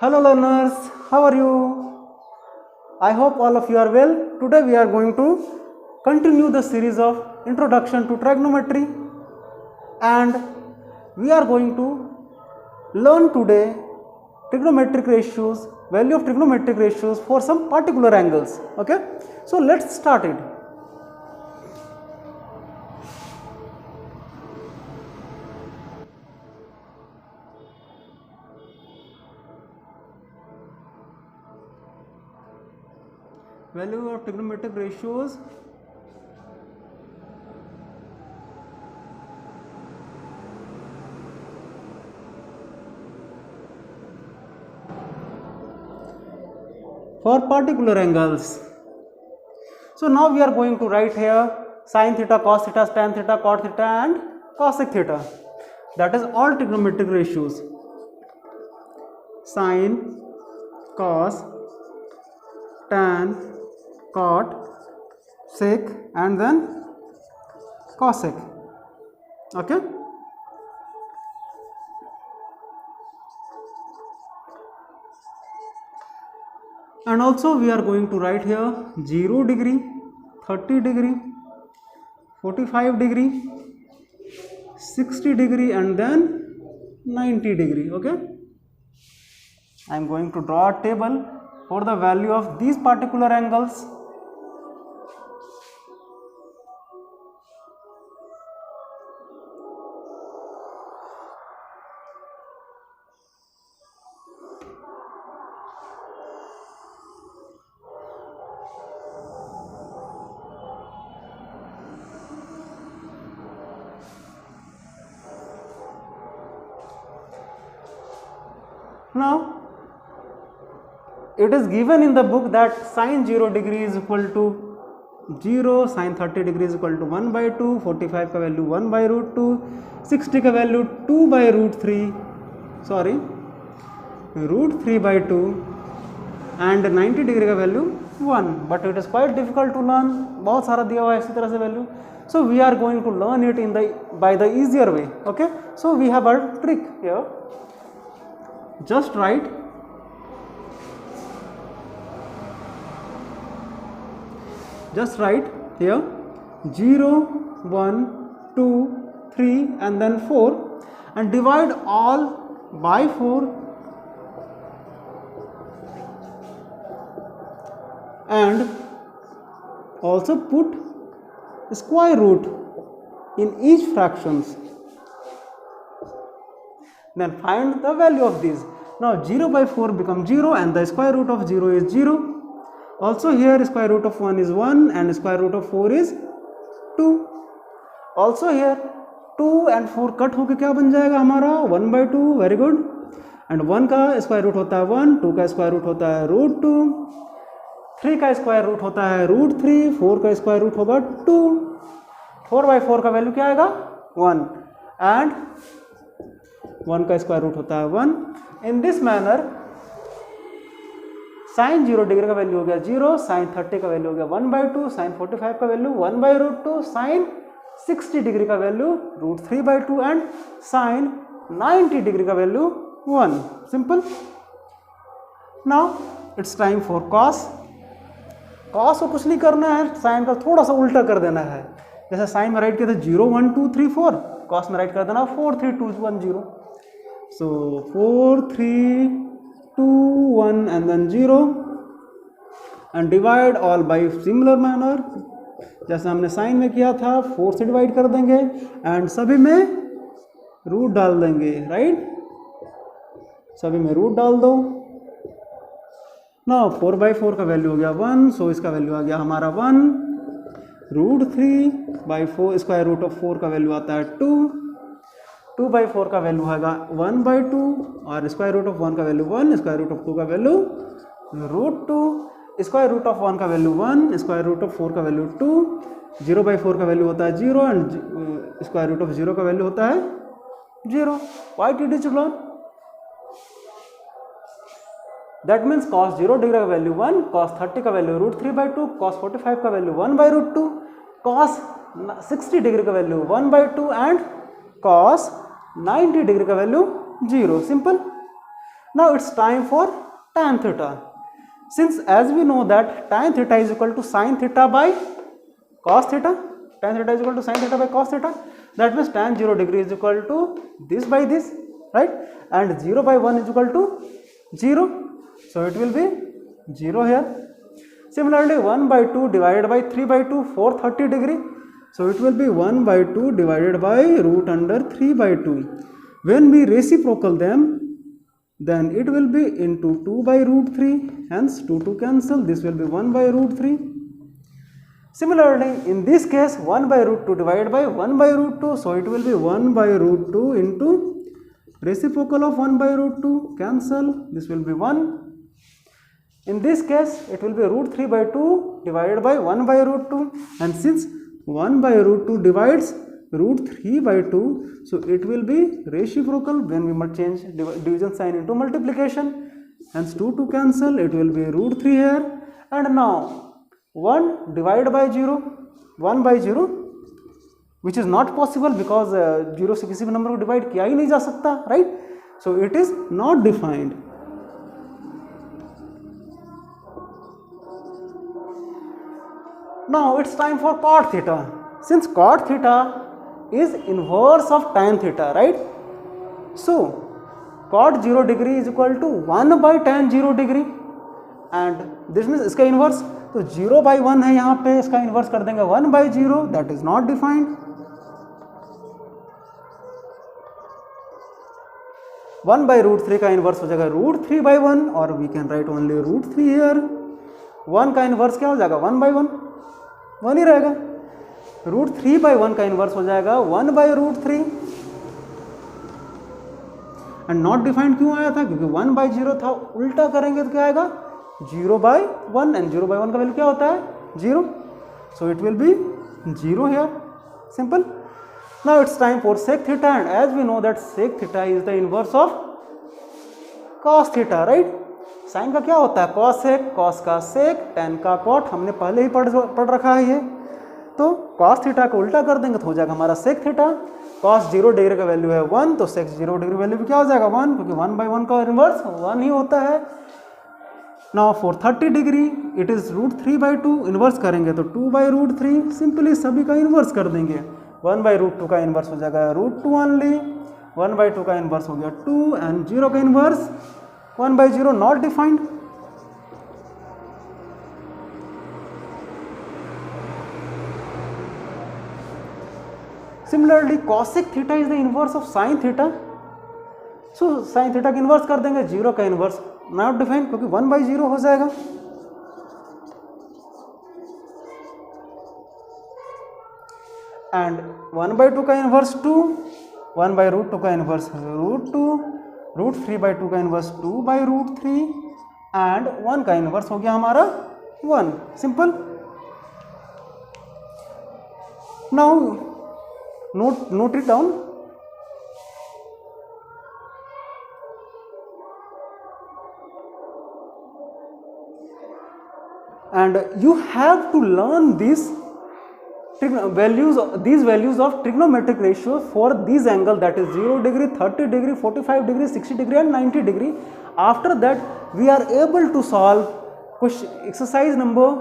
Hello learners, how are you? I hope all of you are well. Today we are going to continue the series of Introduction to Trigonometry, and we are going to learn today trigonometric ratios, value of trigonometric ratios for some particular angles. Okay, so let's start it. Value of trigonometric ratios for particular angles. So now we are going to write here sin theta, cos theta, tan theta, cot theta and cosec theta. That is all trigonometric ratios. Sin, cos, tan, cot, sec and then cosec. Okay. And also we are going to write here 0 degree, 30 degree, 45 degree, 60 degree and then 90 degree. Okay. I am going to draw a table for the value of these particular angles. Now it is given in the book that sin 0 degree is equal to 0, sin 30 degree is equal to 1 by 2, 45 का value 1 by root 2, 60 का value 2 by root 3, sorry root 3 by 2 and 90 degree का value 1. But it is quite difficult to learn, बहुत सारा दिया हुआ है इसी तरह से value. So we are going to learn it in by the easier way. Okay, so we have a trick here. Just write here 0, 1, 2, 3 and then 4 and divide all by 4 and also put square root in each fractions. Then find the value of these. Now 0 by 4 becomes 0 and the square root of 0 is 0. Also here square root of 1 is 1 and square root of 4 is 2. Also here 2 and 4 cut होके क्या बन जाएगा हमारा 1 by 2. Very good. And 1 का square root होता है 1, 2 का square root होता है रूट 2, 3 का स्क्वायर रूट होता है रूट 3, 4 का स्क्वायर रूट होगा 2. 4 by 4 का वैल्यू क्या आएगा 1 एंड 1 का स्क्वायर रूट होता है 1. In this manner sine 0 degree का वैल्यू हो गया 0, साइन 30 का वैल्यू हो गया 1 by 2, साइन 45 का value 1 by root 2, sine 60 degree का value root 3 by 2 and sine 90 degree का value 1. Simple. Now it's time for cos. Cos को कुछ नहीं करना है, साइन का थोड़ा सा उल्टा कर देना है. जैसे साइन में राइट किया था 0, 1, 2, 3, 4, कॉस में राइट कर देना 4, 3, 2, 1, 0. सो 4, 3, 2, 1 and then 0 and divide all by similar manner. जैसे हमने साइन में किया था 4 से डिवाइड कर देंगे एंड सभी में रूट डाल देंगे. राइट, सभी में रूट डाल दो. नाउ 4 by 4 का वैल्यू हो गया 1, सो इसका वैल्यू आ गया हमारा 1. Root 3 by 4 square root of 4 का वैल्यू आता है 2. 2 by 4 का वैल्यू होगा 1 by 2 और स्क्वायर रूट ऑफ 1 का वैल्यू 1, स्क्वायर रूट ऑफ 2 का value root 2, square root of 1 का वैल्यू 1, स्क्वायर रूट ऑफ 4 का वैल्यू 2. 0 by 4 का वैल्यू होता है 0 एंड स्क्वायर रूट ऑफ 0 का वैल्यू होता है 0. Quite easy to learn. That means cos 0 degree का वैल्यू 1, cos 30 का वैल्यू रूट 3 by 2, cos 45 का value 1 by root 2, cos 60 degree का value 1 by 2 and cos 90 degree का value 0. Simple. Now it's time for tan theta. Since as we know that tan theta is equal to sin theta by cos theta, tan theta is equal to sin theta by cos theta, that means tan 0 degree is equal to this by this, right? And 0 by 1 is equal to 0. So it will be 0 here. Similarly, 1 by 2 divided by 3 by 2, 430 degree. So it will be 1 by 2 divided by root under 3 by 2. When we reciprocal them, then it will be into 2 by root 3, hence 2 cancel, this will be 1 by root 3. Similarly, in this case 1 by root 2 divided by 1 by root 2, so it will be 1 by root 2 into reciprocal of 1 by root 2, cancel, this will be 1. In this case it will be root 3 by 2 divided by 1 by root 2, and since 1 by root 2 divides root 3 by 2, so it will be reciprocal when we change division sign into multiplication, hence 2 cancel, it will be root 3 here. And now 1 divided by 0, 1 by 0, which is not possible because 0 से किसी भी number को divide किया ही नहीं जा सकता, right? So it is not defined. Now it's time for cot theta. Since cot theta is inverse of tan theta, right? So cot 0 degree is equal to 1 by tan 0 degree, and this means इसका inverse, तो 0 by 1 है यहाँ पे, इसका inverse कर देंगे 1 by 0, that is not defined. 1 by root 3 का inverse हो जाएगा root 3 by 1, और we can write only root 3 here. 1 का इनवर्स क्या हो जाएगा 1 by 1, 1 ही रहेगा. रूट 3 by 1 का इनवर्स हो जाएगा 1 by root 3. And not defined क्यों आया था, क्योंकि 1 by 0 था, उल्टा करेंगे तो क्या आएगा 0 by 1, एंड 0 by 1 का वैल्यू क्या होता है 0, so it will be 0 here, simple. Now it's time for sec theta, and as we know that sec theta is the inverse of cos theta, right? Sine का क्या होता है cos sec, cos का sec, tan का cot, हमने पहले ही पढ़ रखा है ये. तो cos थीटा को उल्टा कर देंगे तो हो जाएगा हमारा sec थीटा. cos 0 डिग्री का वैल्यू है 1, तो sec 0 डिग्री वैल्यू भी क्या हो जाएगा 1, क्योंकि 1 by 1 का इनवर्स 1 ही होता है. Now for 30 degree it is root 3 by 2, inverse करेंगे तो 2 by root 3, सिंपली सभी का इनवर्स कर देंगे. 1 by root 2 का इनवर्स हो जाएगा रूट 2 ओनली, 1 by 2 का इनवर्स हो गया 2, एंड 0 का inverse 1 by 0 not defined. Similarly, cosec theta is the inverse of sin theta. So sin theta का इनवर्स कर देंगे, 0 का इनवर्स नॉट डिफाइंड, क्योंकि 1 by 0 हो जाएगा. एंड 1 by 2 का इनवर्स 2, 1 by root 2 का इनवर्स रूट 2, रूट 3 by 2 का इनवर्स 2 by root 3, एंड 1 का इनवर्स हो गया हमारा 1, simple. Now note it down. And you have to learn these values of trigonometric ratios for these angle, that is 0 degree, 30 degree, 45 degree, 60 degree and 90 degree. After that we are able to solve exercise number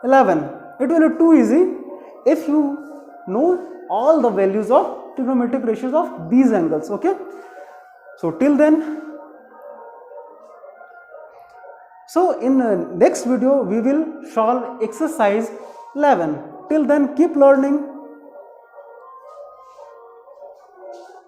11. It will be too easy if you know all the values of trigonometric ratios of these angles. Okay, so till then, so in next video we will solve exercise 11. Till then, keep learning.